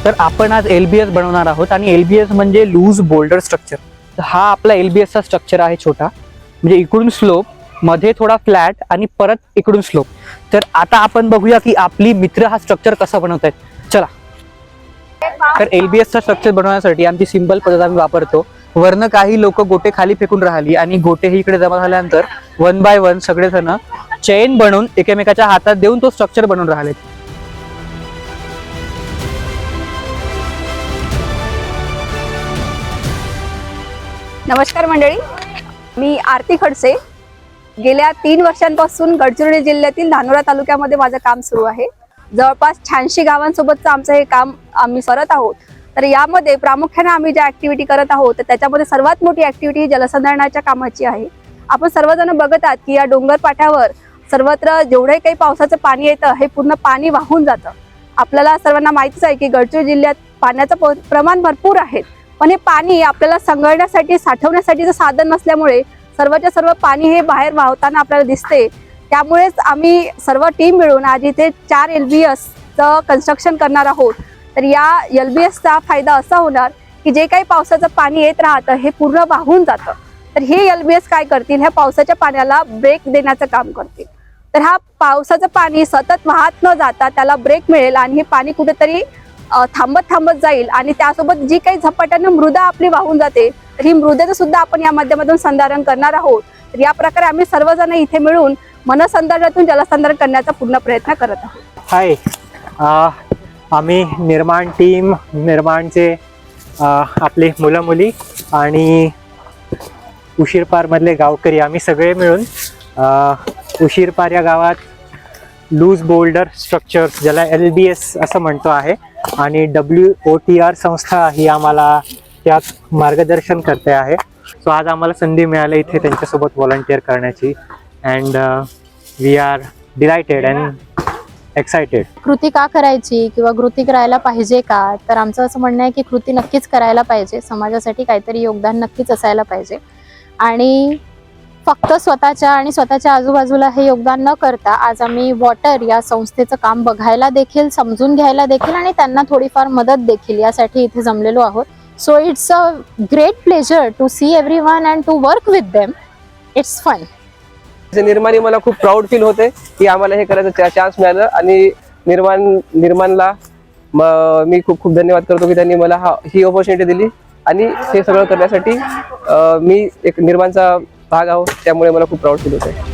तर आपण आज LBS बनवणार आहोत आणि LBS म्हणजे लूज बोल्डर स्ट्रक्चर. तर हा आपला LBS चा स्ट्रक्चर आहे छोटा, म्हणजे इकडून स्लोप, मध्ये थोडा फ्लॅट आणि परत इकडून स्लोप. तर आता आपण बघूया की आपली मित्र हा स्ट्रक्चर कसा बनवतायत. चला. तर LBS चा स्ट्रक्चर बनवण्यासाठी आमची सिंपल पद्धत आम्ही वापरतो. वरनं काही लोक गोटे खाली फेकून राहिली आणि गोटे ही इकडे जमा झाल्यानंतर 1 बाय 1 सगळेजण चेन बनवून एकमेकाच्या हातात देऊन तो स्ट्रक्चर बनवून राहिले. नमस्कार मंडळी, मी आरती खडसे. गेल्या 3 वर्षांपासून गडचिरोली जिल्ह्यातील धानोरा तालुक्यामध्ये माझं काम सुरू आहे. जवळपास 86 गावांसोबतचं आमचं हे काम आम्ही करत आहोत. तर यामध्ये प्रामुख्याने आम्ही ज्या ऍक्टिव्हिटी करत आहोत त्याच्यामध्ये सर्वात मोठी ऍक्टिव्हिटी ही जलसंधारणाच्या कामाची आहे. आपण सर्वजण बघत आहात की या डोंगर पाठावर सर्वत्र जेवढे काही पावसाचं पाणी येतं हे पूर्ण पाणी वाहून जातं. आपल्याला सर्वांना माहितीच आहे की गडचिरोली जिल्ह्यात पाण्याचं प्रमाण भरपूर आहे, पण हे पाणी आपल्याला संग्रहण्यासाठी साठवण्यासाठीचं साधन नसल्यामुळे सर्वच्या सर्व पाणी हे बाहेर वाहताना आपल्याला दिसते. त्यामुळेच आम्ही सर्व टीम मिळून आज इथे 4 LBSचं कन्स्ट्रक्शन करणार आहोत. तर या LBSचा फायदा असा होणार की जे काही पावसाचं पाणी येत राहतं हे पूर्ण वाहून जातं. तर हे LBS काय करतील, ह्या पावसाच्या पाण्याला ब्रेक देण्याचं काम करतील. तर हा पावसाचं पाणी सतत वाहत न जाता त्याला ब्रेक मिळेल आणि हे पाणी कुठेतरी थांबत जाईल आणि त्यासोबत जी काही झपाट्यानं मृदा आपली वाहून जाते तर ही मृदेचं सुद्धा आपण या माध्यमातून संधारण करणार आहोत. तर या प्रकारे आम्ही सर्वजण इथे मिळून मनसंधारणातून जलसंधारण करण्याचा पूर्ण प्रयत्न करत आहोत. हाय, आम्ही निर्माण टीम, निर्माणचे आपले मुलं मुली आणि उशीरपार मधले गावकरी आम्ही सगळे मिळून उशीरपार या गावात लूज बोल्डर स्ट्रक्चर ज्याला LBS असं म्हणतो आहे आणि WOTR संस्था ही आम्हाला त्यात मार्गदर्शन करते आहे. सो आज आम्हाला संधी मिळाली इथे त्यांच्यासोबत व्हॉलंटिअर करण्याची and we are delighted and excited. कृती का करायची किंवा कृती करायला पाहिजे का, तर आमचं असं म्हणणं आहे की कृती नक्कीच करायला पाहिजे. समाजासाठी काहीतरी योगदान नक्कीच असायला पाहिजे आणि फक्त स्वतःच्या आणि स्वतःच्या आजूबाजूला हे योगदान न करता आज आम्ही वॉटर या संस्थेचं काम बघायला देखील, समजून घ्यायला देखील आणि त्यांना थोडीफार मदत देखील यासाठी इथे जमलेलो आहोत. So it's a great pleasure to see everyone and to work with them. It's fun. निर्माणी मला खूप प्राऊड फील होते की आम्हाला हे करायचं चान्स मिळालं आणि निर्माणला मी खूप खूप धन्यवाद करतो की त्यांनी मला ही ऑपॉर्च्युनिटी दिली आणि हे सगळं करण्यासाठी मी एक निर्माणचा भाग आहोत, त्यामुळे मला खूप प्राऊड फील होत आहे.